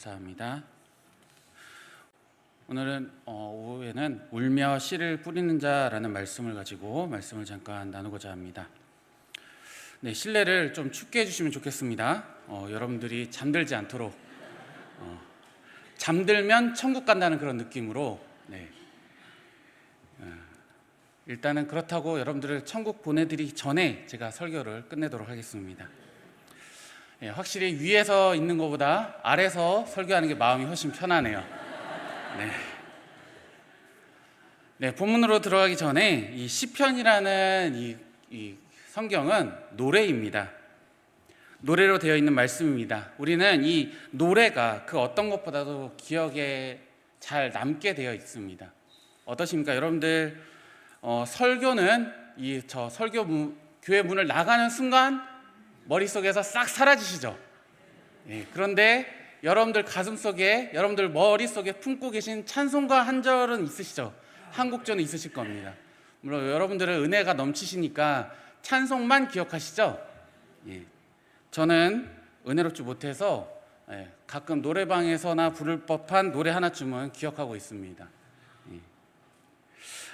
감사합니다. 오늘은 오후에는 울며 씨를 뿌리는 자라는 말씀을 가지고 말씀을 잠깐 나누고자 합니다. 네, 실내를 좀 춥게 해주시면 좋겠습니다. 여러분들이 잠들지 않도록 잠들면 천국 간다는 그런 느낌으로 일단은 그렇다고 여러분들을 천국 보내드리기 전에 제가 설교를 끝내도록 하겠습니다. 확실히 위에서 있는 것보다 아래서 설교하는 게 마음이 훨씬 편하네요. 네, 본문으로 들어가기 전에 이 시편이라는 이 성경은 노래입니다. 노래로 되어 있는 말씀입니다. 우리는 이 노래가 그 어떤 것보다도 기억에 잘 남게 되어 있습니다. 어떠십니까? 여러분들 설교는 저 교회 문을 나가는 순간 머릿속에서 싹 사라지시죠? 그런데 여러분들 가슴속에, 여러분들 머릿속에 품고 계신 찬송가 한 절은 있으시죠? 한 곡조는 있으실 겁니다. 물론 여러분들은 은혜가 넘치시니까 찬송만 기억하시죠? 저는 은혜롭지 못해서 가끔 노래방에서나 부를 법한 노래 하나쯤은 기억하고 있습니다.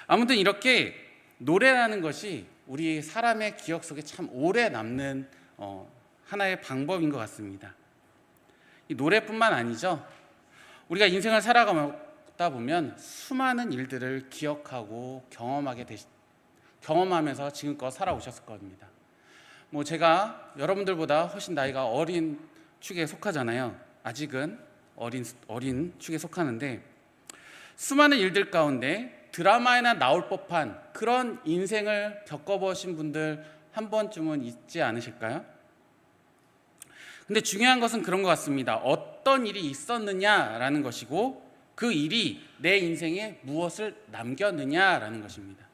아무튼 이렇게 노래라는 것이 우리 사람의 기억 속에 참 오래 남는 하나의 방법인 것 같습니다. 이 노래뿐만 아니죠. 우리가 인생을 살아가다 보면 수많은 일들을 기억하고 경험하면서 지금껏 살아오셨을 겁니다. 제가 여러분들보다 훨씬 나이가 어린 축에 속하잖아요. 아직은 어린 축에 속하는데 수많은 일들 가운데 드라마에나 나올 법한 그런 인생을 겪어보신 분들 한 번쯤은 있지 않으실까요? 근데 중요한 것은 그런 것 같습니다. 어떤 일이 있었느냐라는 것이고 그 일이 내 인생에 무엇을 남겼느냐라는 것입니다.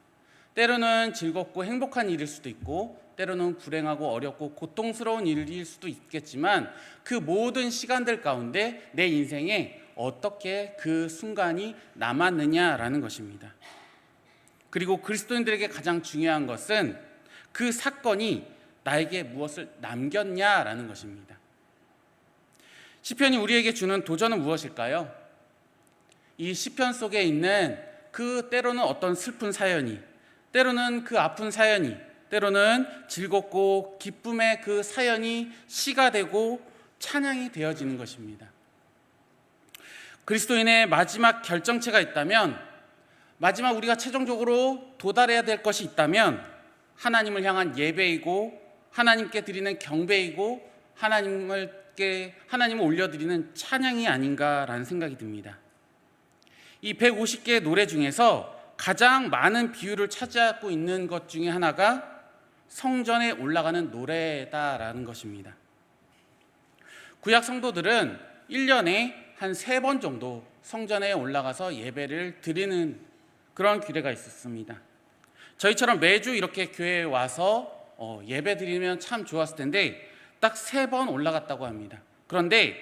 때로는 즐겁고 행복한 일일 수도 있고 때로는 불행하고 어렵고 고통스러운 일일 수도 있겠지만 그 모든 시간들 가운데 내 인생에 어떻게 그 순간이 남았느냐라는 것입니다. 그리고 그리스도인들에게 가장 중요한 것은 그 사건이 나에게 무엇을 남겼냐라는 것입니다. 시편이 우리에게 주는 도전은 무엇일까요? 이 시편 속에 있는 그 때로는 어떤 슬픈 사연이, 때로는 그 아픈 사연이, 때로는 즐겁고 기쁨의 그 사연이 시가 되고 찬양이 되어지는 것입니다. 그리스도인의 마지막 결정체가 있다면, 마지막 우리가 최종적으로 도달해야 될 것이 있다면 하나님을 향한 예배이고 하나님께 드리는 경배이고 하나님을 올려드리는 찬양이 아닌가라는 생각이 듭니다. 이 150개의 노래 중에서 가장 많은 비율을 차지하고 있는 것 중에 하나가 성전에 올라가는 노래다라는 것입니다. 구약 성도들은 1년에 한 3번 정도 성전에 올라가서 예배를 드리는 그런 규례가 있었습니다. 저희처럼 매주 이렇게 교회에 와서 예배 드리면 참 좋았을 텐데 딱 3번 올라갔다고 합니다. 그런데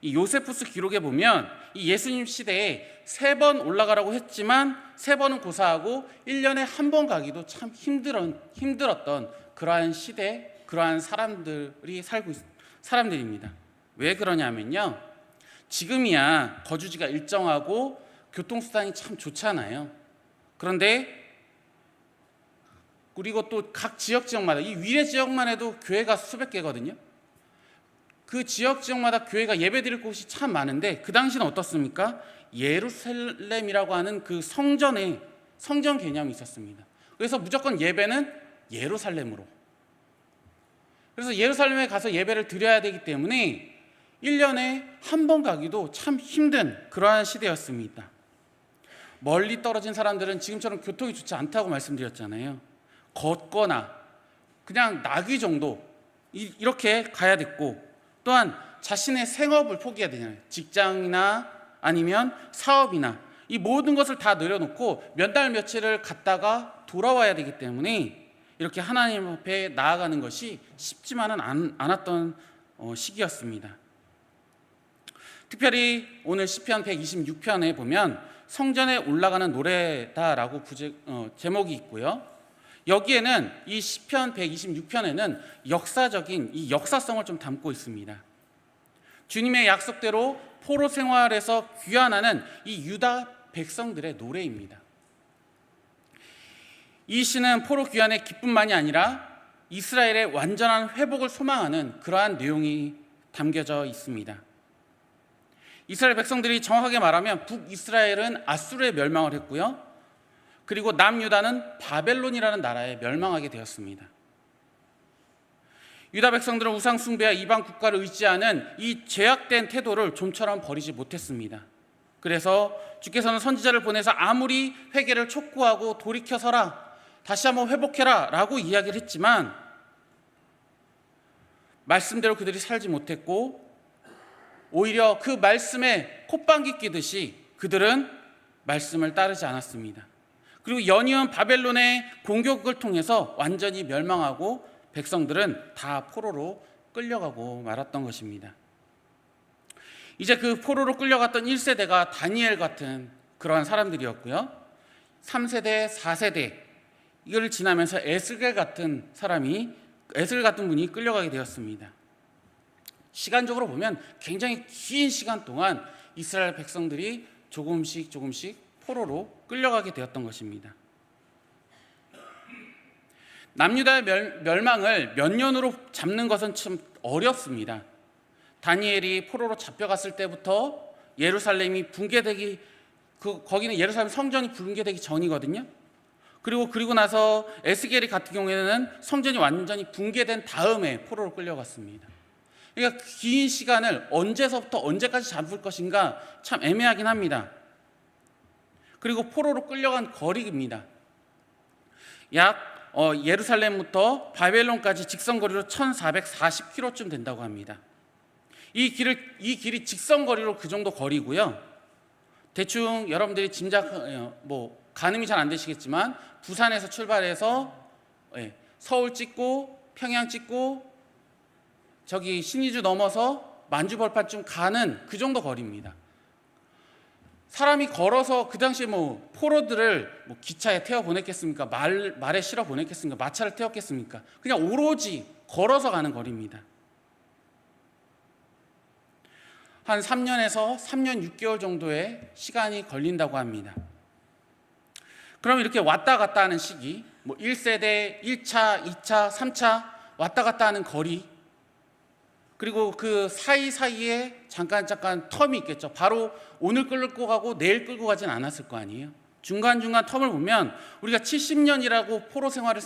이 요세푸스 기록에 보면 이 예수님 시대에 3번 올라가라고 했지만 3번은 고사하고 1년에 한 번 가기도 참 힘들었던 그러한 시대, 그러한 사람들입니다. 왜 그러냐면요, 지금이야 거주지가 일정하고 교통수단이 참 좋잖아요. 그런데 그리고 또 각 지역마다, 이 위례 지역만 해도 교회가 수백 개거든요. 그 지역마다 교회가 예배드릴 곳이 참 많은데 그 당시는 어떻습니까? 예루살렘이라고 하는 그 성전 개념이 있었습니다. 그래서 무조건 예배는 예루살렘으로. 그래서 예루살렘에 가서 예배를 드려야 되기 때문에 1년에 한 번 가기도 참 힘든 그러한 시대였습니다. 멀리 떨어진 사람들은 지금처럼 교통이 좋지 않다고 말씀드렸잖아요. 걷거나 그냥 나귀 정도 이렇게 가야 됐고, 또한 자신의 생업을 포기해야 되잖아요. 직장이나 아니면 사업이나 이 모든 것을 다 내려놓고 몇 달 며칠을 갔다가 돌아와야 되기 때문에 이렇게 하나님 앞에 나아가는 것이 쉽지만은 않았던 시기였습니다. 특별히 오늘 시편 126편에 보면 성전에 올라가는 노래다라고 제목이 있고요. 여기에는 이 시편 126편에는 역사적인 이 역사성을 좀 담고 있습니다. 주님의 약속대로 포로 생활에서 귀환하는 이 유다 백성들의 노래입니다. 이 시는 포로 귀환의 기쁨만이 아니라 이스라엘의 완전한 회복을 소망하는 그러한 내용이 담겨져 있습니다. 이스라엘 백성들이 정확하게 말하면 북이스라엘은 아수르에 멸망을 했고요. 그리고 남유다는 바벨론이라는 나라에 멸망하게 되었습니다. 유다 백성들은 우상 숭배와 이방 국가를 의지하는 이 죄악된 태도를 좀처럼 버리지 못했습니다. 그래서 주께서는 선지자를 보내서 아무리 회개를 촉구하고 돌이켜서라, 다시 한번 회복해라 라고 이야기를 했지만 말씀대로 그들이 살지 못했고, 오히려 그 말씀에 콧방귀 뀌듯이 그들은 말씀을 따르지 않았습니다. 그리고 연이은 바벨론의 공격을 통해서 완전히 멸망하고 백성들은 다 포로로 끌려가고 말았던 것입니다. 이제 그 포로로 끌려갔던 1세대가 다니엘 같은 그러한 사람들이었고요. 3세대, 4세대 이걸 지나면서 에스겔 같은 분이 끌려가게 되었습니다. 시간적으로 보면 굉장히 긴 시간 동안 이스라엘 백성들이 조금씩 포로로 끌려가게 되었던 것입니다. 남유다의 멸망을 몇 년으로 잡는 것은 참 어렵습니다. 다니엘이 포로로 잡혀갔을 때부터 예루살렘이 붕괴되기, 거기는 예루살렘 성전이 붕괴되기 전이거든요. 그리고 나서 에스겔이 같은 경우에는 성전이 완전히 붕괴된 다음에 포로로 끌려갔습니다. 그러니까 긴 시간을 언제서부터 언제까지 잡을 것인가 참 애매하긴 합니다. 그리고 포로로 끌려간 거리입니다. 약 예루살렘부터 바벨론까지 직선거리로 1440km쯤 된다고 합니다. 이 길이 직선거리로 그 정도 거리고요. 대충 여러분들이 가늠이 잘 안 되시겠지만 부산에서 출발해서 서울 찍고 평양 찍고 저기 신의주 넘어서 만주벌판쯤 가는 그 정도 거리입니다. 사람이 걸어서 그 당시에 포로들을 기차에 태워 보냈겠습니까? 말에 실어 보냈겠습니까? 마차를 태웠겠습니까? 그냥 오로지 걸어서 가는 거리입니다. 한 3년에서 3년 6개월 정도의 시간이 걸린다고 합니다. 그럼 이렇게 왔다 갔다 하는 시기, 1세대, 1차, 2차, 3차 왔다 갔다 하는 거리, 그리고 그 사이사이에 잠깐 텀이 있겠죠. 바로 오늘 끌고 가고 내일 끌고 가진 않았을 거 아니에요. 중간중간 텀을 보면 우리가 70년이라고 포로 생활을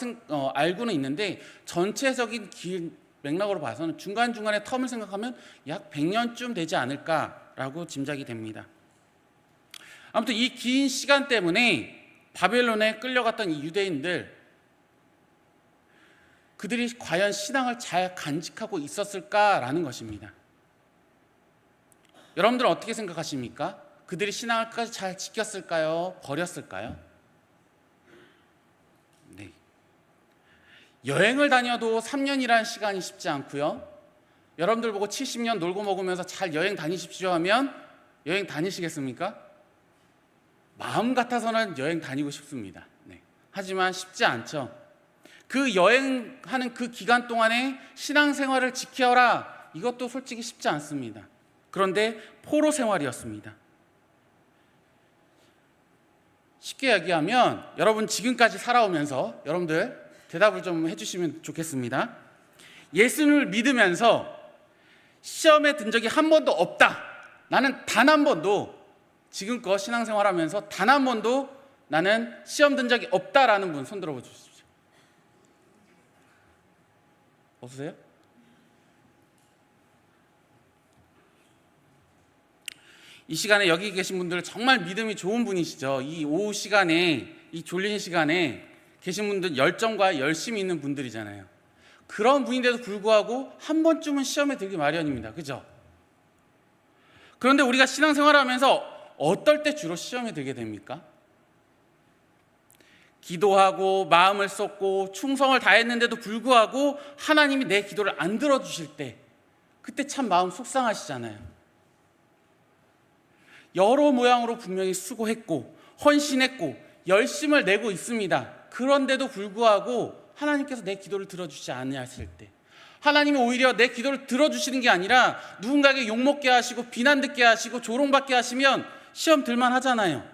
알고는 있는데 전체적인 길 맥락으로 봐서는 중간중간의 텀을 생각하면 약 100년쯤 되지 않을까라고 짐작이 됩니다. 아무튼 이 긴 시간 때문에 바벨론에 끌려갔던 이 유대인들, 그들이 과연 신앙을 잘 간직하고 있었을까라는 것입니다. 여러분들은 어떻게 생각하십니까? 그들이 신앙을까지 잘 지켰을까요? 버렸을까요? 네. 여행을 다녀도 3년이라는 시간이 쉽지 않고요. 여러분들 보고 70년 놀고 먹으면서 잘 여행 다니십시오 하면 여행 다니시겠습니까? 마음 같아서는 여행 다니고 싶습니다. 네. 하지만 쉽지 않죠. 그 여행하는 그 기간 동안에 신앙생활을 지켜라, 이것도 솔직히 쉽지 않습니다. 그런데 포로 생활이었습니다. 쉽게 얘기하면 여러분 지금까지 살아오면서 여러분들 대답을 좀 해주시면 좋겠습니다. 예수님을 믿으면서 시험에 든 적이 한 번도 없다, 나는 단 한 번도, 지금껏 신앙생활하면서 단 한 번도 나는 시험 든 적이 없다라는 분 손 들어봐 주십시오. 없으세요? 이 시간에 여기 계신 분들 정말 믿음이 좋은 분이시죠. 이 오후 시간에, 이 졸린 시간에 계신 분들 열정과 열심이 있는 분들이잖아요. 그런 분인데도 불구하고 한 번쯤은 시험에 들기 마련입니다. 그죠? 그런데 우리가 신앙생활을 하면서 어떨 때 주로 시험에 들게 됩니까? 기도하고 마음을 쏟고 충성을 다했는데도 불구하고 하나님이 내 기도를 안 들어주실 때, 그때 참 마음 속상하시잖아요. 여러 모양으로 분명히 수고했고 헌신했고 열심을 내고 있습니다. 그런데도 불구하고 하나님께서 내 기도를 들어주지 않으실 때, 하나님이 오히려 내 기도를 들어주시는 게 아니라 누군가에게 욕먹게 하시고 비난 듣게 하시고 조롱받게 하시면 시험 들만 하잖아요.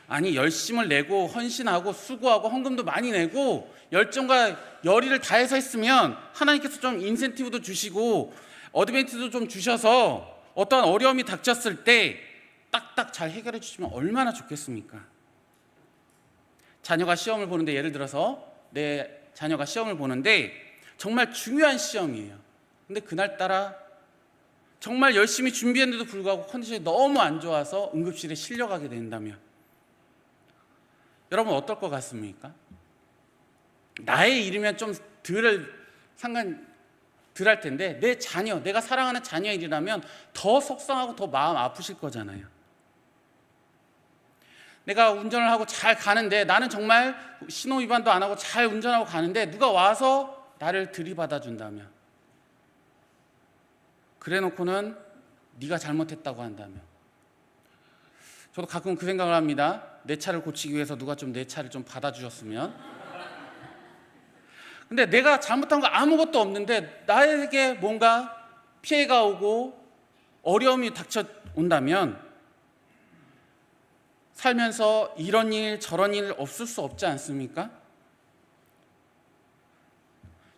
아니, 열심을 내고 헌신하고 수고하고 헌금도 많이 내고 열정과 열의를 다해서 했으면 하나님께서 좀 인센티브도 주시고 어드밴티도 좀 주셔서 어떠한 어려움이 닥쳤을 때 딱딱 잘 해결해 주시면 얼마나 좋겠습니까? 자녀가 시험을 보는데, 예를 들어서 내 자녀가 시험을 보는데 정말 중요한 시험이에요. 근데 그날따라 정말 열심히 준비했는데도 불구하고 컨디션이 너무 안 좋아서 응급실에 실려가게 된다면 여러분 어떨 것 같습니까? 나의 일이면 좀 덜 할 텐데 내 자녀, 내가 사랑하는 자녀의 일이라면 더 속상하고 더 마음 아프실 거잖아요. 내가 운전을 하고 잘 가는데, 나는 정말 신호 위반도 안 하고 잘 운전하고 가는데 누가 와서 나를 들이받아 준다면, 그래 놓고는 네가 잘못했다고 한다면, 저도 가끔 그 생각을 합니다. 내 차를 고치기 위해서 누가 좀 내 차를 좀 받아주셨으면. 근데 내가 잘못한 거 아무것도 없는데 나에게 뭔가 피해가 오고 어려움이 닥쳐온다면 살면서 이런 일 저런 일 없을 수 없지 않습니까?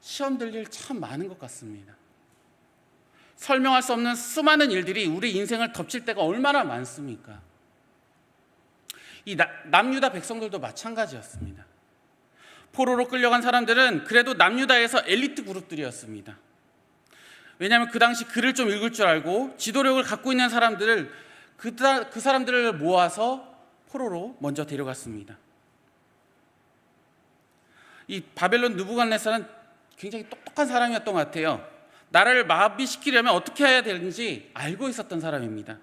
시험 들 일 참 많은 것 같습니다. 설명할 수 없는 수많은 일들이 우리 인생을 덮칠 때가 얼마나 많습니까? 이 남유다 백성들도 마찬가지였습니다. 포로로 끌려간 사람들은 그래도 남유다에서 엘리트 그룹들이었습니다. 왜냐하면 그 당시 글을 좀 읽을 줄 알고 지도력을 갖고 있는 사람들을 그 사람들을 모아서 포로로 먼저 데려갔습니다. 이 바벨론 느부갓네살은 굉장히 똑똑한 사람이었던 것 같아요. 나라를 마비시키려면 어떻게 해야 되는지 알고 있었던 사람입니다.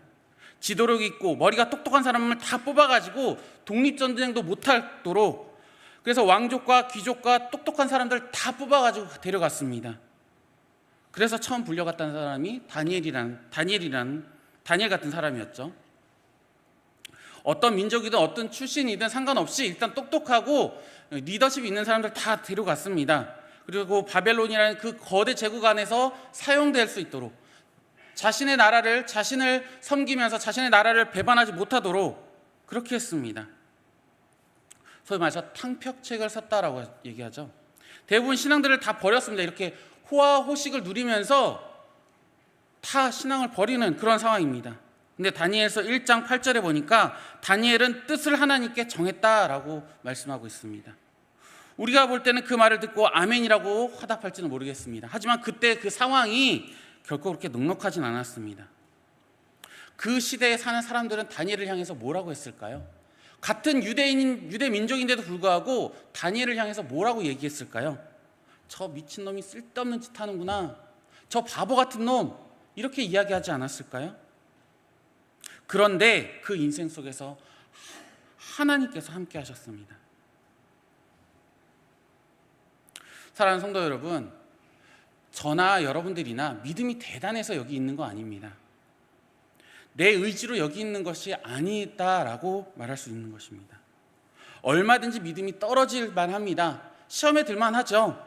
지도력 있고 머리가 똑똑한 사람을 다 뽑아가지고 독립전쟁도 못하도록, 그래서 왕족과 귀족과 똑똑한 사람들 다 뽑아가지고 데려갔습니다. 그래서 처음 불려갔다는 사람이 다니엘 같은 사람이었죠. 어떤 민족이든 어떤 출신이든 상관없이 일단 똑똑하고 리더십이 있는 사람들 다 데려갔습니다. 그리고 바벨론이라는 그 거대 제국 안에서 사용될 수 있도록, 자신을 섬기면서 자신의 나라를 배반하지 못하도록 그렇게 했습니다. 소위 말해서 탕평책을 썼다라고 얘기하죠. 대부분 신앙들을 다 버렸습니다. 이렇게 호화호식을 누리면서 다 신앙을 버리는 그런 상황입니다. 근데 다니엘서 1장 8절에 보니까 다니엘은 뜻을 하나님께 정했다라고 말씀하고 있습니다. 우리가 볼 때는 그 말을 듣고 아멘이라고 화답할지는 모르겠습니다. 하지만 그때 그 상황이 결코 그렇게 넉넉하진 않았습니다. 그 시대에 사는 사람들은 다니엘을 향해서 뭐라고 했을까요? 같은 유대 민족인데도 불구하고 다니엘을 향해서 뭐라고 얘기했을까요? 저 미친놈이 쓸데없는 짓 하는구나, 저 바보 같은 놈, 이렇게 이야기하지 않았을까요? 그런데 그 인생 속에서 하나님께서 함께 하셨습니다. 사랑하는 성도 여러분, 저나 여러분들이나 믿음이 대단해서 여기 있는 거 아닙니다. 내 의지로 여기 있는 것이 아니다라고 말할 수 있는 것입니다. 얼마든지 믿음이 떨어질 만합니다. 시험에 들만 하죠.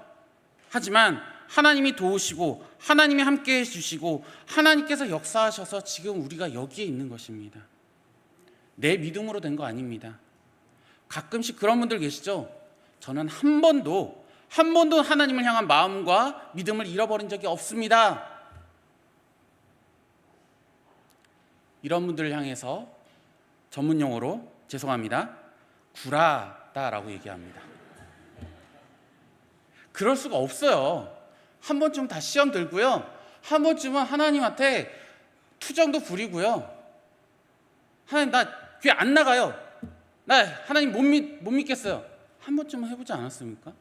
하지만 하나님이 도우시고 하나님이 함께 해주시고 하나님께서 역사하셔서 지금 우리가 여기에 있는 것입니다. 내 믿음으로 된 거 아닙니다. 가끔씩 그런 분들 계시죠? 저는 한 번도 하나님을 향한 마음과 믿음을 잃어버린 적이 없습니다. 이런 분들을 향해서 전문용어로 죄송합니다, 구라다라고 얘기합니다. 그럴 수가 없어요. 한 번쯤 다 시험 들고요, 한 번쯤은 하나님한테 투정도 부리고요, 하나님 나 교회 안 나가요, 나 하나님 못 믿겠어요, 한 번쯤은 해보지 않았습니까?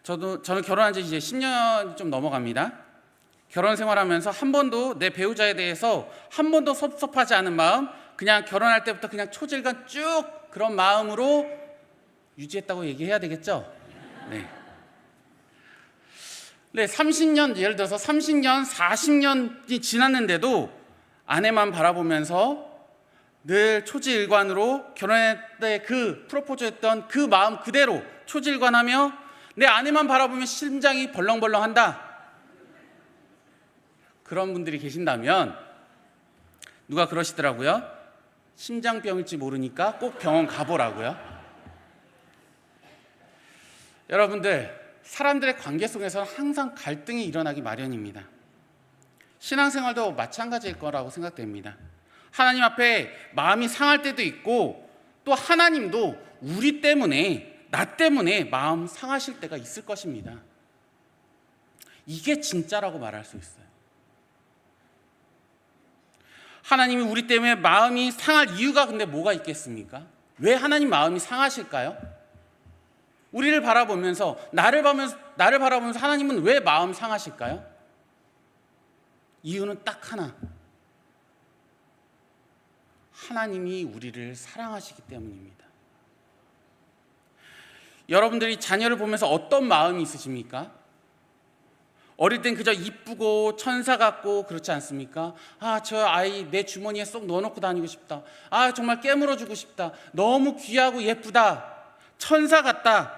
저는 결혼한 지 이제 10년이 좀 넘어갑니다. 결혼 생활하면서 한 번도 내 배우자에 대해서 한 번도 섭섭하지 않은 마음, 그냥 결혼할 때부터 그냥 초질간 쭉 그런 마음으로 유지했다고 얘기해야 되겠죠? 네. 30년, 예를 들어서 30년, 40년이 지났는데도 아내만 바라보면서 늘 초지일관으로 결혼할 때 그 프로포즈했던 그 마음 그대로 초지일관하며 내 아내만 바라보면 심장이 벌렁벌렁한다. 그런 분들이 계신다면 누가 그러시더라고요. 심장병일지 모르니까 꼭 병원 가보라고요. 여러분들, 사람들의 관계 속에서는 항상 갈등이 일어나기 마련입니다. 신앙생활도 마찬가지일 거라고 생각됩니다. 하나님 앞에 마음이 상할 때도 있고, 또 하나님도 우리 때문에, 나 때문에 마음 상하실 때가 있을 것입니다. 이게 진짜라고 말할 수 있어요. 하나님이 우리 때문에 마음이 상할 이유가 근데 뭐가 있겠습니까? 왜 하나님 마음이 상하실까요? 우리를 바라보면서, 나를 바라보면서 하나님은 왜 마음 상하실까요? 이유는 딱 하나. 하나님이 우리를 사랑하시기 때문입니다. 여러분들이 자녀를 보면서 어떤 마음이 있으십니까? 어릴 땐 그저 이쁘고 천사 같고 그렇지 않습니까? 아, 저 아이 내 주머니에 쏙 넣어놓고 다니고 싶다. 아, 정말 깨물어주고 싶다. 너무 귀하고 예쁘다. 천사 같다.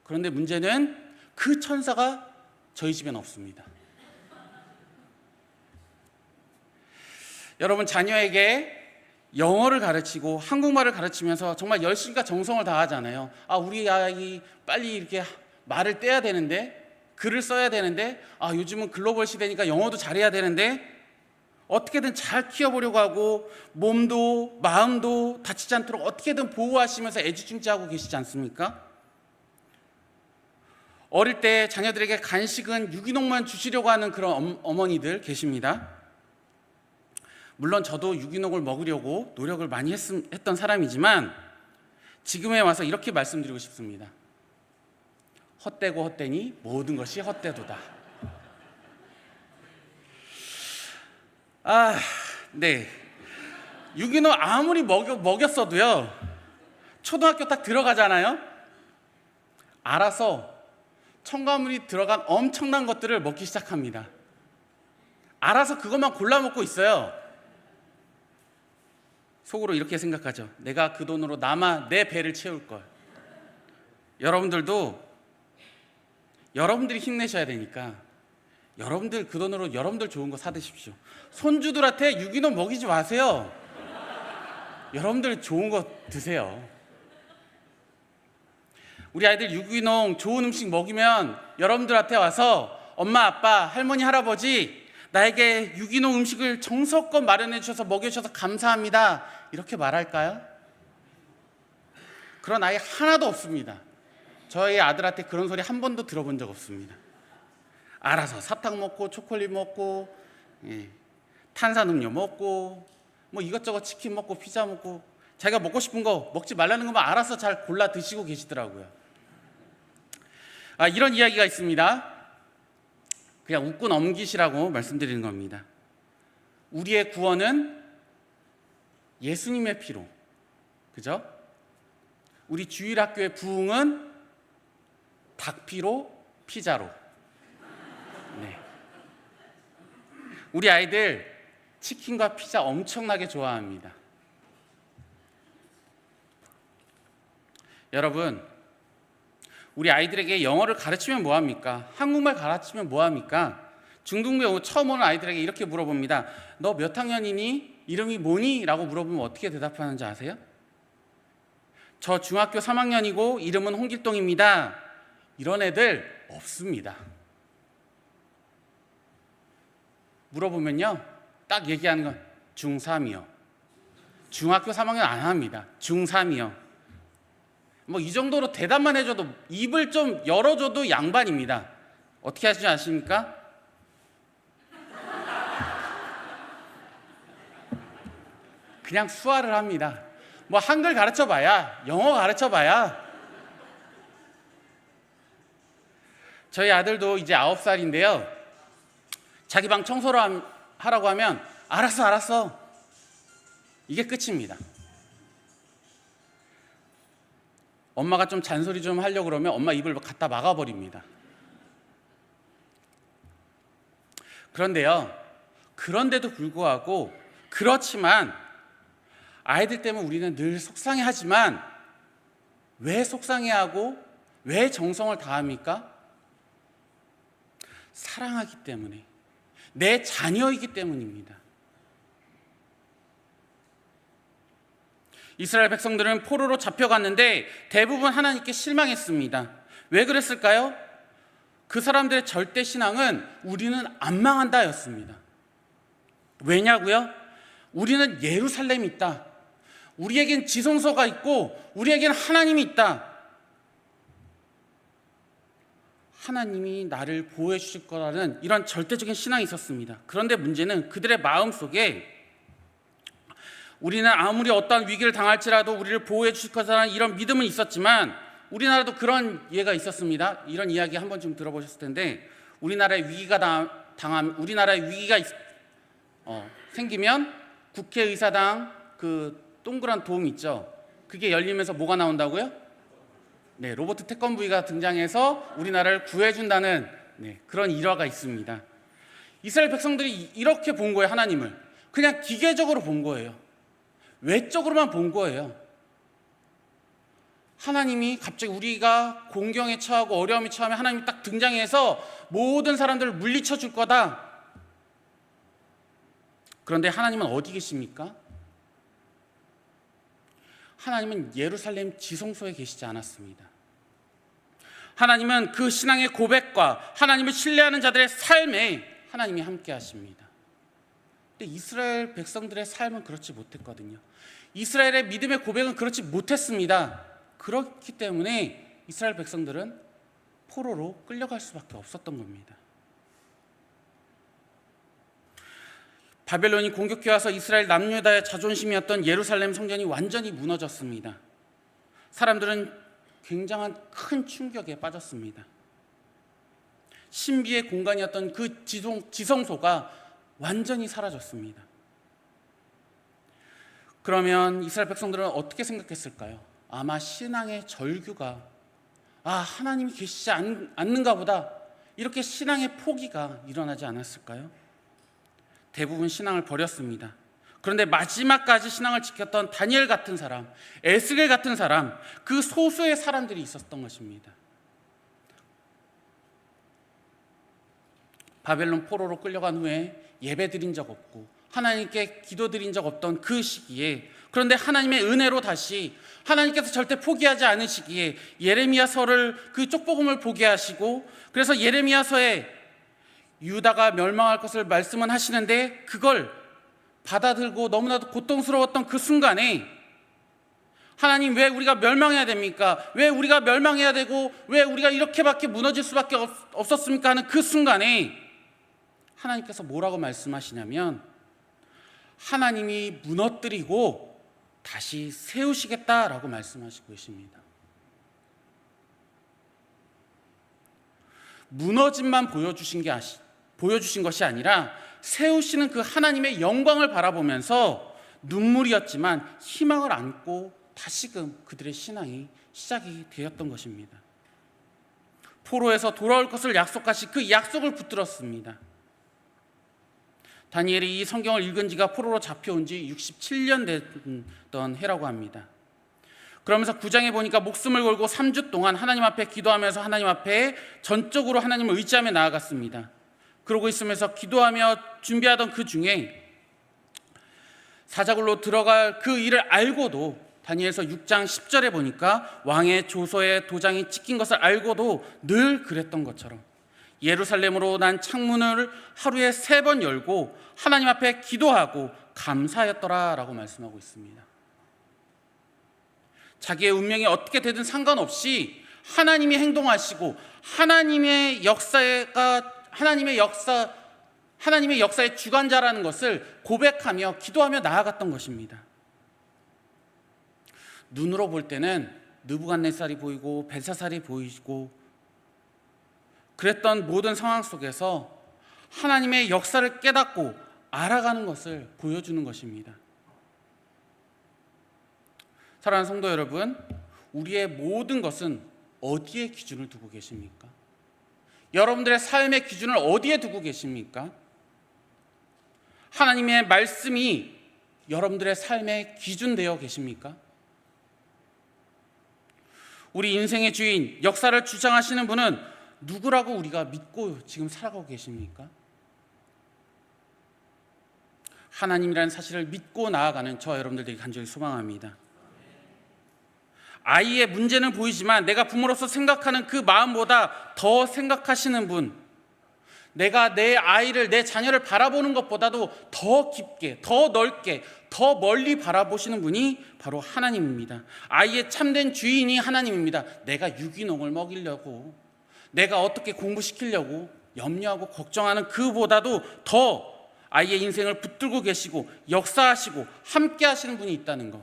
그런데 문제는 그 천사가 저희 집엔 없습니다. 여러분, 자녀에게 영어를 가르치고 한국말을 가르치면서 정말 열심과 정성을 다하잖아요. 아, 우리 아이 빨리 이렇게 말을 떼야 되는데, 글을 써야 되는데, 아, 요즘은 글로벌 시대니까 영어도 잘해야 되는데, 어떻게든 잘 키워보려고 하고 몸도 마음도 다치지 않도록 어떻게든 보호하시면서 애지중지하고 계시지 않습니까? 어릴 때 자녀들에게 간식은 유기농만 주시려고 하는 그런 어머니들 계십니다. 물론 저도 유기농을 먹으려고 노력을 많이 했던 사람이지만 지금에 와서 이렇게 말씀드리고 싶습니다. 헛되고 헛되니 모든 것이 헛되도다. 네. 유기농 아무리 먹였어도요, 초등학교 딱 들어가잖아요. 알아서 첨가물이 들어간 엄청난 것들을 먹기 시작합니다. 알아서 그것만 골라 먹고 있어요. 속으로 이렇게 생각하죠. 내가 그 돈으로 내 배를 채울 걸. 여러분들도 여러분들이 힘내셔야 되니까 여러분들 그 돈으로 여러분들 좋은 거 사드십시오. 손주들한테 유기농 먹이지 마세요. 여러분들 좋은 거 드세요. 우리 아이들 유기농 좋은 음식 먹이면 여러분들한테 와서 엄마, 아빠, 할머니, 할아버지, 나에게 유기농 음식을 정성껏 마련해 주셔서 먹여주셔서 감사합니다, 이렇게 말할까요? 그런 아이 하나도 없습니다. 저희 아들한테 그런 소리 한 번도 들어본 적 없습니다. 알아서 사탕 먹고 초콜릿 먹고 탄산음료 먹고 뭐 이것저것 치킨 먹고 피자 먹고 자기가 먹고 싶은 거 먹지 말라는 것만 알아서 잘 골라 드시고 계시더라고요. 이런 이야기가 있습니다. 그냥 웃고 넘기시라고 말씀드리는 겁니다. 우리의 구원은 예수님의 피로, 그죠? 우리 주일학교의 부흥은 닭피로, 피자로. 네. 우리 아이들 치킨과 피자 엄청나게 좋아합니다. 여러분, 우리 아이들에게 영어를 가르치면 뭐합니까? 한국말 가르치면 뭐합니까? 중등부 처음 오는 아이들에게 이렇게 물어봅니다. 너 몇 학년이니? 이름이 뭐니? 라고 물어보면 어떻게 대답하는지 아세요? 저 중학교 3학년이고 이름은 홍길동입니다. 이런 애들 없습니다. 물어보면요, 딱 얘기하는 건 중3이요. 중학교 3학년 안 합니다. 중3이요. 뭐 이 정도로 대답만 해줘도, 입을 좀 열어줘도 양반입니다. 어떻게 하시는지 아십니까? 그냥 수화를 합니다. 뭐 한글 가르쳐봐야, 영어 가르쳐봐야. 저희 아들도 이제 9살인데요. 자기 방 청소를 하라고 하면 알았어. 이게 끝입니다. 엄마가 좀 잔소리 좀 하려고 그러면 엄마 입을 갖다 막아버립니다. 그런데도 불구하고, 그렇지만 아이들 때문에 우리는 늘 속상해하지만 왜 속상해하고 왜 정성을 다합니까? 사랑하기 때문에, 내 자녀이기 때문입니다. 이스라엘 백성들은 포로로 잡혀갔는데 대부분 하나님께 실망했습니다. 왜 그랬을까요? 그 사람들의 절대 신앙은 우리는 안 망한다였습니다. 왜냐고요? 우리는 예루살렘이 있다. 우리에겐 지성소가 있고 우리에겐 하나님이 있다. 하나님이 나를 보호해 주실 거라는 이런 절대적인 신앙이 있었습니다. 그런데 문제는 그들의 마음속에 우리는 아무리 어떠한 위기를 당할지라도 우리를 보호해 주실 거라는 이런 믿음은 있었지만, 우리나라도 그런 예가 있었습니다. 이런 이야기 한 번쯤 들어보셨을 텐데, 우리나라에 위기가 생기면 국회의사당 그 동그란 돔 있죠. 그게 열리면서 뭐가 나온다고요? 네, 로버트 태권브이가 등장해서 우리나라를 구해준다는 그런 일화가 있습니다. 이스라엘 백성들이 이렇게 본 거예요. 하나님을 그냥 기계적으로 본 거예요. 외적으로만 본 거예요. 하나님이 갑자기 우리가 공경에 처하고 어려움에 처하면 하나님이 딱 등장해서 모든 사람들을 물리쳐 줄 거다. 그런데 하나님은 어디 계십니까? 하나님은 예루살렘 지성소에 계시지 않았습니다. 하나님은 그 신앙의 고백과 하나님을 신뢰하는 자들의 삶에 하나님이 함께 하십니다. 근데 이스라엘 백성들의 삶은 그렇지 못했거든요. 이스라엘의 믿음의 고백은 그렇지 못했습니다. 그렇기 때문에 이스라엘 백성들은 포로로 끌려갈 수밖에 없었던 겁니다. 바벨론이 공격해 와서 이스라엘 남유다의 자존심이었던 예루살렘 성전이 완전히 무너졌습니다. 사람들은 굉장한 큰 충격에 빠졌습니다. 신비의 공간이었던 그 지성소가 완전히 사라졌습니다. 그러면 이스라엘 백성들은 어떻게 생각했을까요? 아마 신앙의 절규가 하나님이 계시지 않는가 보다, 이렇게 신앙의 포기가 일어나지 않았을까요? 대부분 신앙을 버렸습니다. 그런데 마지막까지 신앙을 지켰던 다니엘 같은 사람, 에스겔 같은 사람, 그 소수의 사람들이 있었던 것입니다. 바벨론 포로로 끌려간 후에 예배드린 적 없고 하나님께 기도드린 적 없던 그 시기에, 그런데 하나님의 은혜로 다시 하나님께서 절대 포기하지 않으시기에 예레미야서를, 그 쪽복음을 보게 하시고, 그래서 예레미야서에 유다가 멸망할 것을 말씀은 하시는데 그걸 받아들고 너무나도 고통스러웠던 그 순간에, 하나님 왜 우리가 멸망해야 됩니까? 왜 우리가 멸망해야 되고 왜 우리가 이렇게밖에 무너질 수밖에 없었습니까? 하는 그 순간에 하나님께서 뭐라고 말씀하시냐면, 하나님이 무너뜨리고 다시 세우시겠다라고 말씀하시고 계십니다. 무너짐만 보여주신 것이 아니라 세우시는 그 하나님의 영광을 바라보면서 눈물이었지만 희망을 안고 다시금 그들의 신앙이 시작이 되었던 것입니다. 포로에서 돌아올 것을 약속하신 그 약속을 붙들었습니다. 다니엘이 이 성경을 읽은 지가 포로로 잡혀온 지 67년 됐던 해라고 합니다. 그러면서 9장에 보니까 목숨을 걸고 3주 동안 하나님 앞에 기도하면서 하나님 앞에 전적으로 하나님을 의지하며 나아갔습니다. 그러고 있으면서 기도하며 준비하던 그 중에 사자굴로 들어갈 그 일을 알고도, 다니엘서 6장 10절에 보니까 왕의 조서에 도장이 찍힌 것을 알고도 늘 그랬던 것처럼 예루살렘으로 난 창문을 하루에 3번 열고 하나님 앞에 기도하고 감사하였더라 라고 말씀하고 있습니다. 자기의 운명이 어떻게 되든 상관없이 하나님이 행동하시고 하나님의 역사의 주관자라는 것을 고백하며 기도하며 나아갔던 것입니다. 눈으로 볼 때는 느부갓네살이 보이고 벨사살이 보이고 그랬던 모든 상황 속에서 하나님의 역사를 깨닫고 알아가는 것을 보여주는 것입니다. 사랑하는 성도 여러분, 우리의 모든 것은 어디에 기준을 두고 계십니까? 여러분들의 삶의 기준을 어디에 두고 계십니까? 하나님의 말씀이 여러분들의 삶의 기준 되어 계십니까? 우리 인생의 주인, 역사를 주장하시는 분은 누구라고 우리가 믿고 지금 살아가고 계십니까? 하나님이라는 사실을 믿고 나아가는 저 여러분들 되게 간절히 소망합니다. 아이의 문제는 보이지만 내가 부모로서 생각하는 그 마음보다 더 생각하시는 분, 내가 내 아이를, 내 자녀를 바라보는 것보다도 더 깊게, 더 넓게, 더 멀리 바라보시는 분이 바로 하나님입니다. 아이의 참된 주인이 하나님입니다. 내가 유기농을 먹이려고, 내가 어떻게 공부시키려고 염려하고 걱정하는 그보다도 더 아이의 인생을 붙들고 계시고 역사하시고 함께 하시는 분이 있다는 것,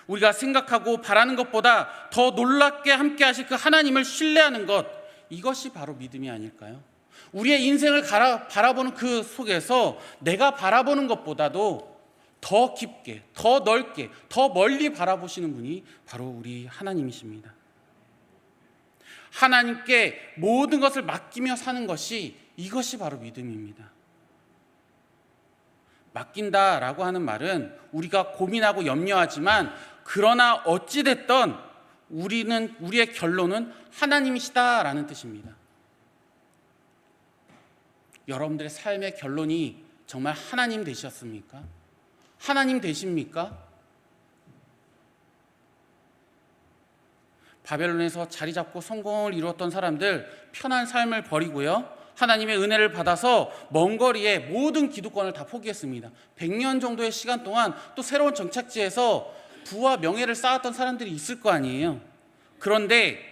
우리가 생각하고 바라는 것보다 더 놀랍게 함께 하실 그 하나님을 신뢰하는 것, 이것이 바로 믿음이 아닐까요? 우리의 인생을 바라보는 그 속에서 내가 바라보는 것보다도 더 깊게, 더 넓게, 더 멀리 바라보시는 분이 바로 우리 하나님이십니다. 하나님께 모든 것을 맡기며 사는 것이, 이것이 바로 믿음입니다. 맡긴다라고 하는 말은 우리가 고민하고 염려하지만, 그러나 어찌됐든 우리의 결론은 하나님이시다라는 뜻입니다. 여러분들의 삶의 결론이 정말 하나님 되셨습니까? 하나님 되십니까? 바벨론에서 자리 잡고 성공을 이루었던 사람들, 편한 삶을 버리고요, 하나님의 은혜를 받아서 먼 거리에 모든 기득권을 다 포기했습니다. 100년 정도의 시간 동안 또 새로운 정착지에서 부와 명예를 쌓았던 사람들이 있을 거 아니에요. 그런데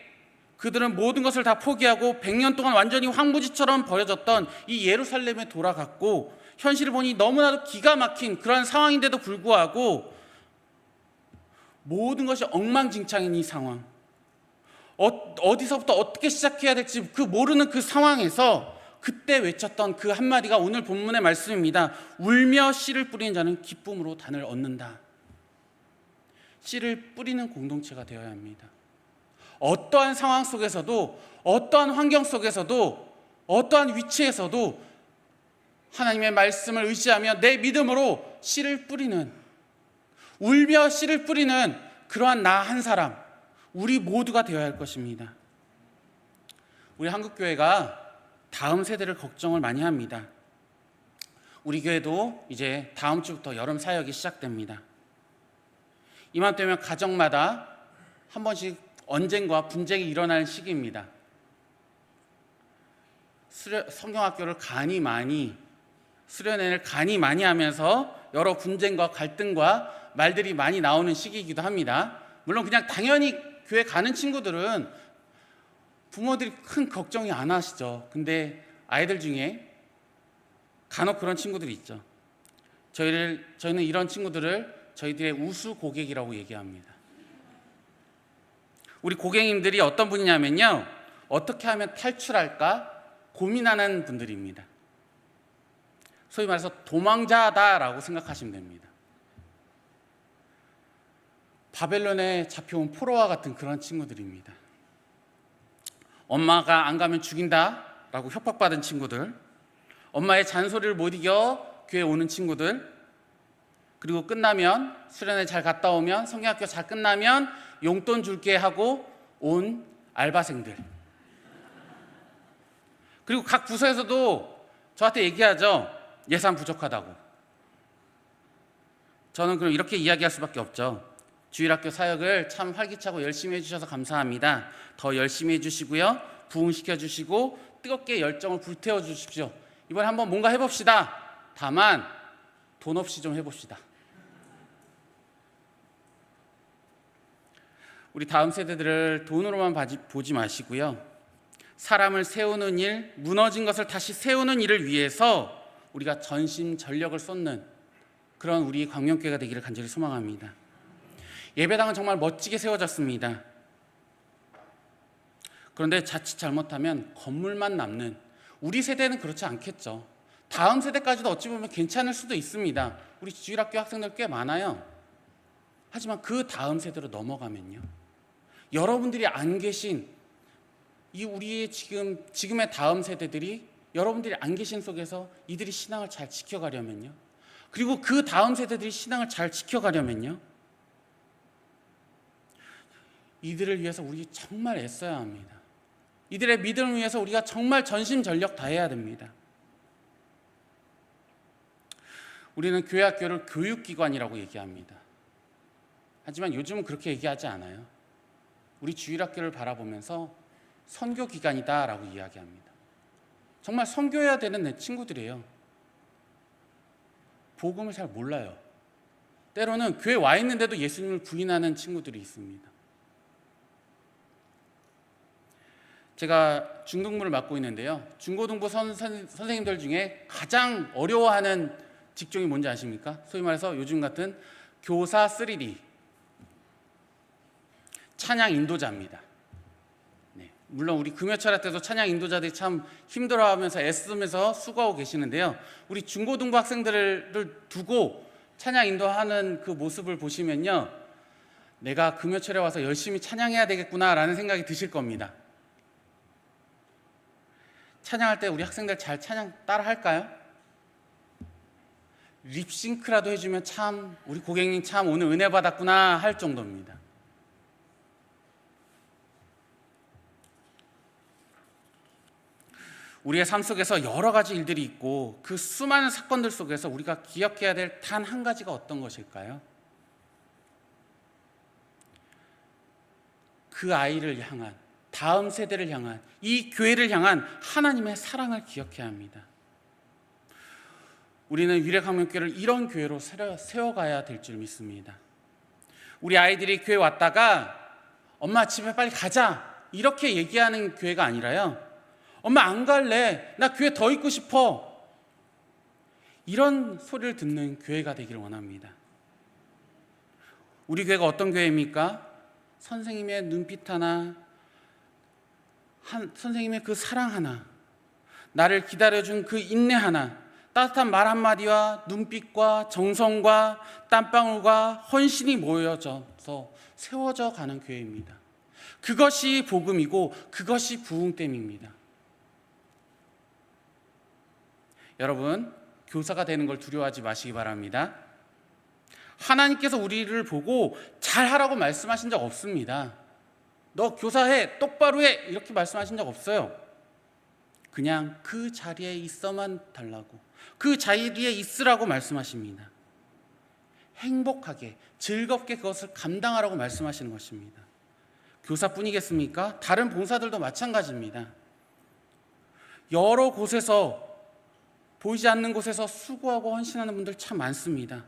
그들은 모든 것을 다 포기하고 100년 동안 완전히 황무지처럼 버려졌던 이 예루살렘에 돌아갔고, 현실을 보니 너무나도 기가 막힌 그런 상황인데도 불구하고 모든 것이 엉망진창인 이 상황, 어디서부터 어떻게 시작해야 될지 그 모르는 그 상황에서 그때 외쳤던 그 한마디가 오늘 본문의 말씀입니다. 울며 씨를 뿌리는 자는 기쁨으로 단을 얻는다. 씨를 뿌리는 공동체가 되어야 합니다. 어떠한 상황 속에서도, 어떠한 환경 속에서도, 어떠한 위치에서도 하나님의 말씀을 의지하며 내 믿음으로 씨를 뿌리는, 울며 씨를 뿌리는 그러한 나 한 사람, 우리 모두가 되어야 할 것입니다. 우리 한국교회가 다음 세대를 걱정을 많이 합니다. 우리 교회도 이제 다음 주부터 여름 사역이 시작됩니다. 이맘때면 가정마다 한 번씩 언쟁과 분쟁이 일어나는 시기입니다. 성경학교를 수련회를 간이 많이 하면서 여러 분쟁과 갈등과 말들이 많이 나오는 시기이기도 합니다. 물론 그냥 당연히 교회 가는 친구들은 부모들이 큰 걱정이 안 하시죠. 근데 아이들 중에 간혹 그런 친구들이 있죠. 저희는 이런 친구들을 저희들의 우수 고객이라고 얘기합니다. 우리 고객님들이 어떤 분이냐면요, 어떻게 하면 탈출할까 고민하는 분들입니다. 소위 말해서 도망자다라고 생각하시면 됩니다. 바벨론에 잡혀온 포로와 같은 그런 친구들입니다. 엄마가 안 가면 죽인다라고 협박받은 친구들, 엄마의 잔소리를 못 이겨 교회 오는 친구들, 그리고 끝나면 수련회 잘 갔다 오면, 성경학교 잘 끝나면 용돈 줄게 하고 온 알바생들, 그리고 각 부서에서도 저한테 얘기하죠. 예산 부족하다고. 저는 그럼 이렇게 이야기할 수밖에 없죠. 주일학교 사역을 참 활기차고 열심히 해주셔서 감사합니다. 더 열심히 해주시고요, 부흥시켜 주시고 뜨겁게 열정을 불태워 주십시오. 이번에 한번 뭔가 해봅시다. 다만 돈 없이 좀 해봅시다. 우리 다음 세대들을 돈으로만 보지 마시고요, 사람을 세우는 일, 무너진 것을 다시 세우는 일을 위해서 우리가 전심전력을 쏟는 그런 우리 광명교회가 되기를 간절히 소망합니다. 예배당은 정말 멋지게 세워졌습니다. 그런데 자칫 잘못하면 건물만 남는, 우리 세대는 그렇지 않겠죠. 다음 세대까지도 어찌 보면 괜찮을 수도 있습니다. 우리 주일학교 학생들 꽤 많아요. 하지만 그 다음 세대로 넘어가면요, 여러분들이 안 계신 이 우리의 지금의 다음 세대들이, 여러분들이 안 계신 속에서 이들이 신앙을 잘 지켜가려면요, 그리고 그 다음 세대들이 신앙을 잘 지켜가려면요, 이들을 위해서 우리 정말 애써야 합니다. 이들의 믿음을 위해서 우리가 정말 전심전력 다해야 됩니다. 우리는 교회 학교를 교육기관이라고 얘기합니다. 하지만 요즘은 그렇게 얘기하지 않아요. 우리 주일학교를 바라보면서 선교기관이다라고 이야기합니다. 정말 선교해야 되는 내 친구들이에요. 복음을 잘 몰라요. 때로는 교회 와 있는데도 예수님을 부인하는 친구들이 있습니다. 제가 중등부를 맡고 있는데요. 중고등부 선생님들 중에 가장 어려워하는 직종이 뭔지 아십니까? 소위 말해서 요즘 같은 교사 3D, 찬양 인도자입니다. 네, 물론 우리 금요철학 때도 찬양 인도자들이 참 힘들어하면서 애쓰면서 수고하고 계시는데요. 우리 중고등부 학생들을 두고 찬양 인도하는 그 모습을 보시면요, 내가 금요철에 와서 열심히 찬양해야 되겠구나라는 생각이 드실 겁니다. 찬양할 때 우리 학생들 잘 찬양 따라 할까요? 립싱크라도 해주면 참 우리 고객님 참 오늘 은혜 받았구나 할 정도입니다. 우리의 삶 속에서 여러 가지 일들이 있고 그 수많은 사건들 속에서 우리가 기억해야 될 단 한 가지가 어떤 것일까요? 그 아이를 향한, 다음 세대를 향한, 이 교회를 향한 하나님의 사랑을 기억해야 합니다. 우리는 위례강명교회를 이런 교회로 세워가야 될 줄 믿습니다. 우리 아이들이 교회 왔다가 엄마 집에 빨리 가자 이렇게 얘기하는 교회가 아니라요, 엄마 안 갈래, 나 교회 더 있고 싶어, 이런 소리를 듣는 교회가 되기를 원합니다. 우리 교회가 어떤 교회입니까? 선생님의 눈빛 하나, 선생님의 그 사랑 하나, 나를 기다려준 그 인내 하나, 따뜻한 말 한마디와 눈빛과 정성과 땀방울과 헌신이 모여져서 세워져 가는 교회입니다. 그것이 복음이고 그것이 부흥됨입니다. 여러분, 교사가 되는 걸 두려워하지 마시기 바랍니다. 하나님께서 우리를 보고 잘하라고 말씀하신 적 없습니다. 너 교사해, 똑바로 해, 이렇게 말씀하신 적 없어요. 그냥 그 자리에 있어만 달라고, 그 자리에 있으라고 말씀하십니다. 행복하게, 즐겁게 그것을 감당하라고 말씀하시는 것입니다. 교사뿐이겠습니까? 다른 봉사들도 마찬가지입니다. 여러 곳에서, 보이지 않는 곳에서 수고하고 헌신하는 분들 참 많습니다.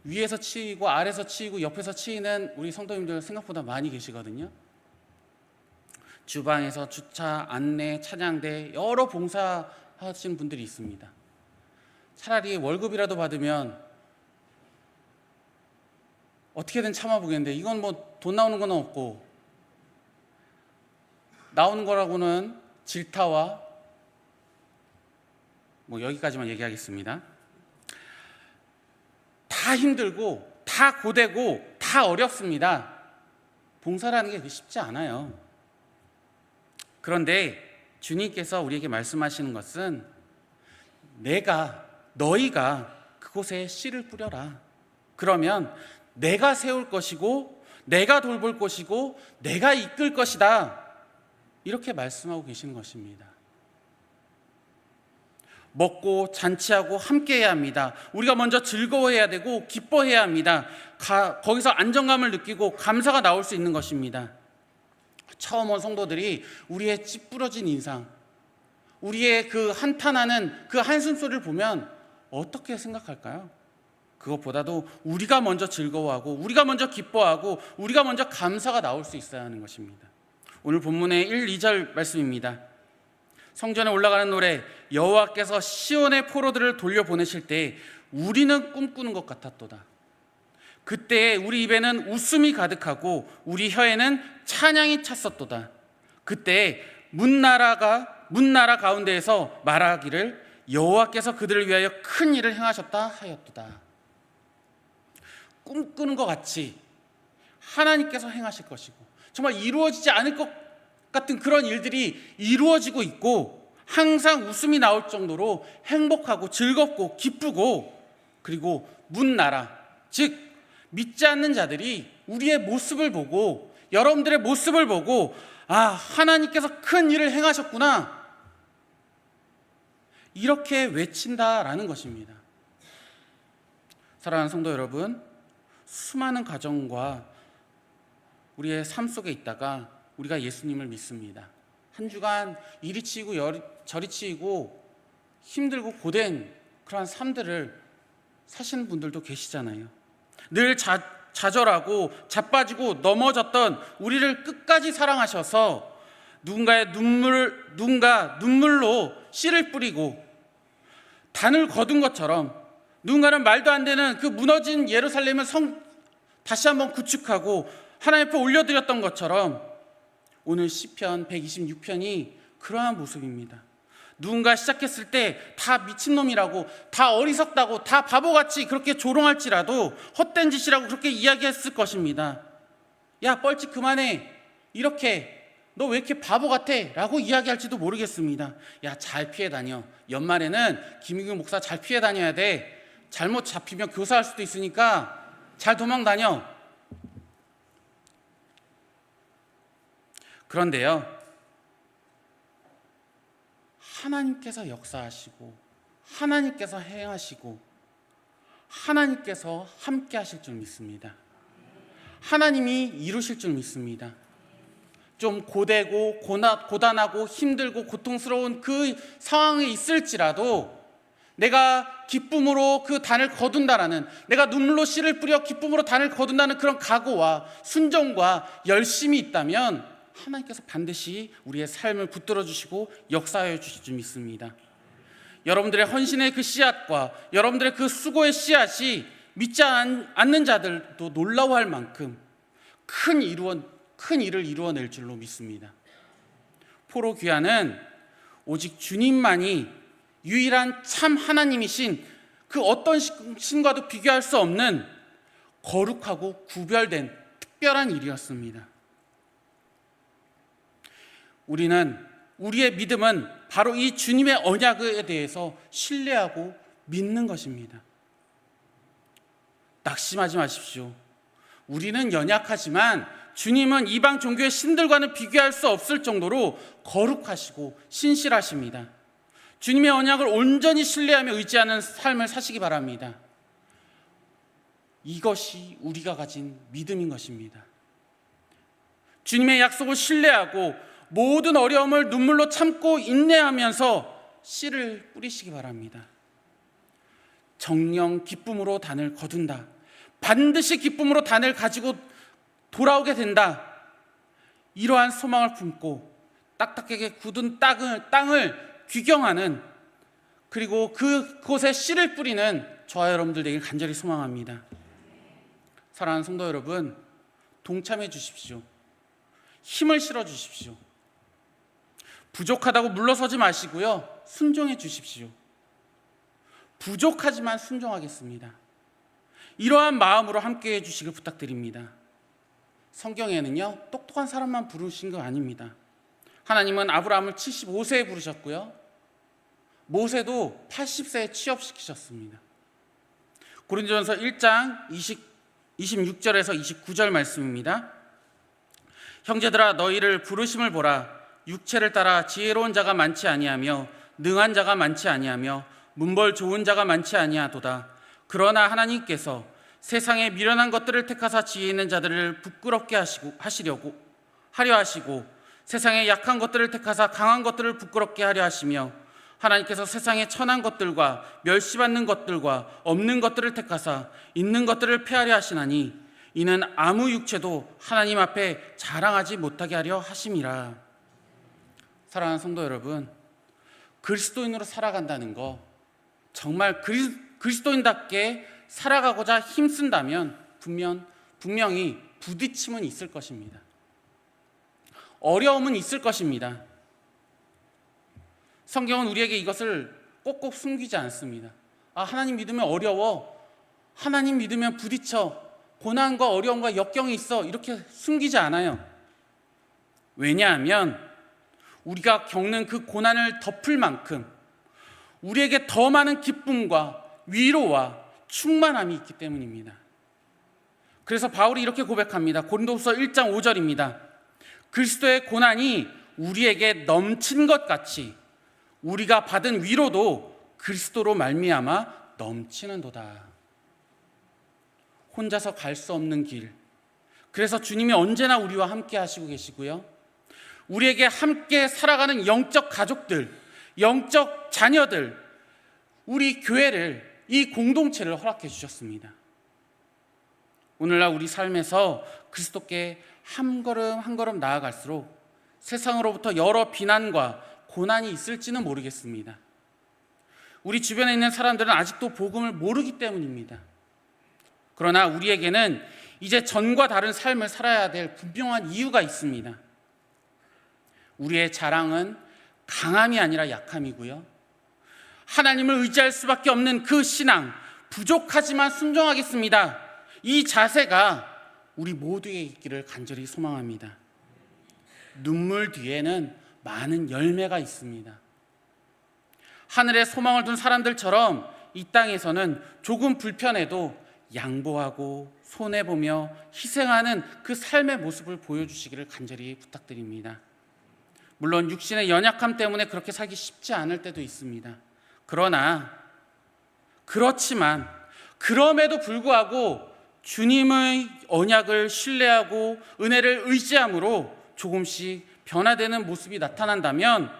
위에서 치이고 아래에서 치이고 옆에서 치이는 우리 성도님들 생각보다 많이 계시거든요. 주방에서 주차, 안내, 찬양대 여러 봉사하시는 분들이 있습니다. 차라리 월급이라도 받으면 어떻게든 참아보겠는데 이건 뭐 돈 나오는 건 없고, 나오는 거라고는 질타와 뭐 여기까지만 얘기하겠습니다. 다 힘들고 다 고되고 다 어렵습니다. 봉사라는 게 쉽지 않아요. 그런데 주님께서 우리에게 말씀하시는 것은 너희가 그곳에 씨를 뿌려라. 그러면 내가 세울 것이고 내가 돌볼 것이고 내가 이끌 것이다. 이렇게 말씀하고 계시는 것입니다. 먹고 잔치하고 함께해야 합니다. 우리가 먼저 즐거워해야 되고 기뻐해야 합니다. 거기서 안정감을 느끼고 감사가 나올 수 있는 것입니다. 처음 온 성도들이 우리의 찌푸러진 인상, 우리의 그 한탄하는 그 한숨 소리를 보면 어떻게 생각할까요? 그것보다도 우리가 먼저 즐거워하고 우리가 먼저 기뻐하고 우리가 먼저 감사가 나올 수 있어야 하는 것입니다. 오늘 본문의 1, 2절 말씀입니다. 성전에 올라가는 노래, 여호와께서 시온의 포로들을 돌려보내실 때 우리는 꿈꾸는 것 같았도다. 그때 우리 입에는 웃음이 가득하고 우리 혀에는 찬양이 찼었도다. 그때 문나라 가운데에서 말하기를 여호와께서 그들을 위하여 큰 일을 행하셨다 하였도다. 꿈꾸는 것 같이 하나님께서 행하실 것이고 정말 이루어지지 않을 것 같은 그런 일들이 이루어지고 있고 항상 웃음이 나올 정도로 행복하고 즐겁고 기쁘고, 그리고 문나라, 즉 믿지 않는 자들이 우리의 모습을 보고, 여러분들의 모습을 보고, 하나님께서 큰 일을 행하셨구나, 이렇게 외친다라는 것입니다. 사랑하는 성도 여러분, 수많은 가정과 우리의 삶 속에 있다가 우리가 예수님을 믿습니다. 한 주간 이리 치이고 저리 치이고 힘들고 고된 그러한 삶들을 사시는 분들도 계시잖아요. 늘 좌절하고 자빠지고 넘어졌던 우리를 끝까지 사랑하셔서 누군가 눈물로 씨를 뿌리고 단을 거둔 것처럼, 누군가는 말도 안 되는 그 무너진 예루살렘을 다시 한번 구축하고 하나님 앞에 올려드렸던 것처럼, 오늘 시편 126편이 그러한 모습입니다. 누군가 시작했을 때 다 미친놈이라고, 다 어리석다고, 다 바보같이 그렇게 조롱할지라도, 헛된 짓이라고 그렇게 이야기했을 것입니다. 야, 뻘짓 그만해, 이렇게 너 왜 이렇게 바보 같아? 라고 이야기할지도 모르겠습니다. 야, 잘 피해 다녀. 연말에는 김익규 목사 잘 피해 다녀야 돼. 잘못 잡히면 교사할 수도 있으니까 잘 도망 다녀. 그런데요, 하나님께서 역사하시고, 하나님께서 행하시고, 하나님께서 함께 하실 줄 믿습니다. 하나님이 이루실 줄 믿습니다. 좀 고되고 고단하고 힘들고 고통스러운 그 상황에 있을지라도 내가 기쁨으로 그 단을 거둔다라는, 내가 눈물로 씨를 뿌려 기쁨으로 단을 거둔다는 그런 각오와 순종과 열심이 있다면 하나님께서 반드시 우리의 삶을 붙들어 주시고 역사하여 주실 줄 믿습니다. 여러분들의 헌신의 그 씨앗과 여러분들의 그 수고의 씨앗이 믿지 않는 자들도 놀라워할 만큼 큰 일을 이루어낼 줄로 믿습니다. 포로 귀환은 오직 주님만이 유일한 참 하나님이신 그 어떤 신과도 비교할 수 없는 거룩하고 구별된 특별한 일이었습니다. 우리의 믿음은 바로 이 주님의 언약에 대해서 신뢰하고 믿는 것입니다. 낙심하지 마십시오. 우리는 연약하지만 주님은 이방 종교의 신들과는 비교할 수 없을 정도로 거룩하시고 신실하십니다. 주님의 언약을 온전히 신뢰하며 의지하는 삶을 사시기 바랍니다. 이것이 우리가 가진 믿음인 것입니다. 주님의 약속을 신뢰하고 모든 어려움을 눈물로 참고 인내하면서 씨를 뿌리시기 바랍니다. 정녕 기쁨으로 단을 거둔다. 반드시 기쁨으로 단을 가지고 돌아오게 된다. 이러한 소망을 품고 딱딱하게 굳은 땅을 귀경하는, 그리고 그곳에 씨를 뿌리는 저와 여러분들 되길 간절히 소망합니다. 사랑하는 성도 여러분, 동참해 주십시오. 힘을 실어 주십시오. 부족하다고 물러서지 마시고요, 순종해 주십시오. 부족하지만 순종하겠습니다. 이러한 마음으로 함께해 주시길 부탁드립니다. 성경에는요, 똑똑한 사람만 부르신 거 아닙니다. 하나님은 아브라함을 75세에 부르셨고요, 모세도 80세에 취업시키셨습니다. 고린도전서 1장 26절에서 29절 말씀입니다. 형제들아, 너희를 부르심을 보라. 육체를 따라 지혜로운 자가 많지 아니하며 능한 자가 많지 아니하며 문벌 좋은 자가 많지 아니하도다. 그러나 하나님께서 세상의 미련한 것들을 택하사 지혜 있는 자들을 부끄럽게 하려 하시고 세상의 약한 것들을 택하사 강한 것들을 부끄럽게 하려 하시며 하나님께서 세상의 천한 것들과 멸시받는 것들과 없는 것들을 택하사 있는 것들을 폐하려 하시나니 이는 아무 육체도 하나님 앞에 자랑하지 못하게 하려 하심이라. 사랑하는 성도 여러분, 그리스도인으로 살아간다는 거, 정말 그리스도인답게 살아가고자 힘쓴다면 분명히 부딪힘은 있을 것입니다. 어려움은 있을 것입니다. 성경은 우리에게 이것을 꼭꼭 숨기지 않습니다. 하나님 믿으면 어려워, 하나님 믿으면 부딪혀, 고난과 어려움과 역경이 있어, 이렇게 숨기지 않아요. 왜냐하면 우리가 겪는 그 고난을 덮을 만큼 우리에게 더 많은 기쁨과 위로와 충만함이 있기 때문입니다. 그래서 바울이 이렇게 고백합니다. 고린도후서 1장 5절입니다. 그리스도의 고난이 우리에게 넘친 것 같이 우리가 받은 위로도 그리스도로 말미암아 넘치는도다. 혼자서 갈 수 없는 길, 그래서 주님이 언제나 우리와 함께 하시고 계시고요, 우리에게 함께 살아가는 영적 가족들, 영적 자녀들, 우리 교회를, 이 공동체를 허락해 주셨습니다. 오늘날 우리 삶에서 그리스도께 한 걸음 한 걸음 나아갈수록 세상으로부터 여러 비난과 고난이 있을지는 모르겠습니다. 우리 주변에 있는 사람들은 아직도 복음을 모르기 때문입니다. 그러나 우리에게는 이제 전과 다른 삶을 살아야 될 분명한 이유가 있습니다. 우리의 자랑은 강함이 아니라 약함이고요, 하나님을 의지할 수밖에 없는 그 신앙, 부족하지만 순종하겠습니다, 이 자세가 우리 모두에게 있기를 간절히 소망합니다. 눈물 뒤에는 많은 열매가 있습니다. 하늘에 소망을 둔 사람들처럼 이 땅에서는 조금 불편해도 양보하고 손해보며 희생하는 그 삶의 모습을 보여주시기를 간절히 부탁드립니다. 물론 육신의 연약함 때문에 그렇게 살기 쉽지 않을 때도 있습니다. 그렇지만 그럼에도 불구하고 주님의 언약을 신뢰하고 은혜를 의지함으로 조금씩 변화되는 모습이 나타난다면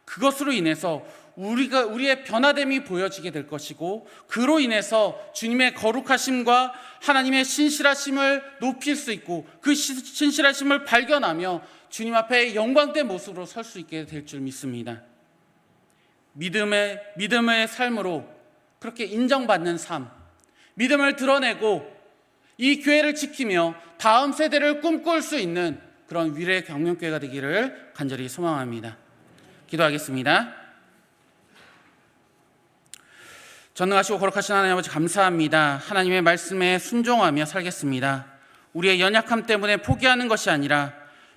그것으로 인해서 우리의 변화됨이 보여지게 될 것이고, 그로 인해서 주님의 거룩하심과 하나님의 신실하심을 높일 수 있고 그 신실하심을 발견하며 주님 앞에 영광된 모습으로 설 수 있게 될 줄 믿습니다. 믿음의 삶으로 그렇게 인정받는 삶, 믿음을 드러내고 이 교회를 지키며 다음 세대를 꿈꿀 수 있는 그런 위례 경명교회가 되기를 간절히 소망합니다. 기도하겠습니다. 전능하시고 거룩하신 하나님 아버지, 감사합니다. 하나님의 말씀에 순종하며 살겠습니다. 우리의 연약함 때문에 포기하는 것이 아니라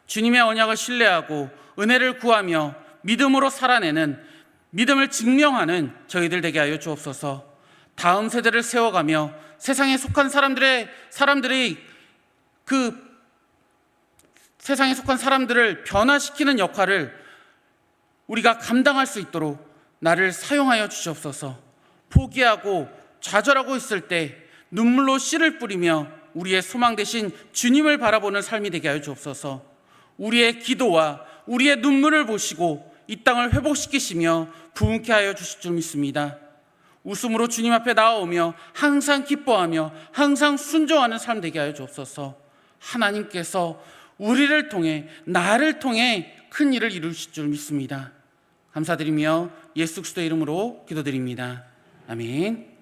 주님의 언약을 신뢰하고 은혜를 구하며 믿음으로 살아내는, 믿음을 증명하는 저희들 되게 하여 주옵소서. 다음 세대를 세워가며 세상에 속한 세상에 속한 사람들을 변화시키는 역할을 우리가 감당할 수 있도록 나를 사용하여 주시옵소서. 포기하고 좌절하고 있을 때 눈물로 씨를 뿌리며 우리의 소망 되신 주님을 바라보는 삶이 되게 하여 주옵소서. 우리의 기도와 우리의 눈물을 보시고 이 땅을 회복시키시며 부흥케 하여 주실 줄 믿습니다. 웃음으로 주님 앞에 나아오며 항상 기뻐하며 항상 순종하는 삶 되게 하여 주옵소서. 하나님께서 우리를 통해, 나를 통해 큰 일을 이루실 줄 믿습니다. 감사드리며 예수 그리스도의 이름으로 기도드립니다. 아멘.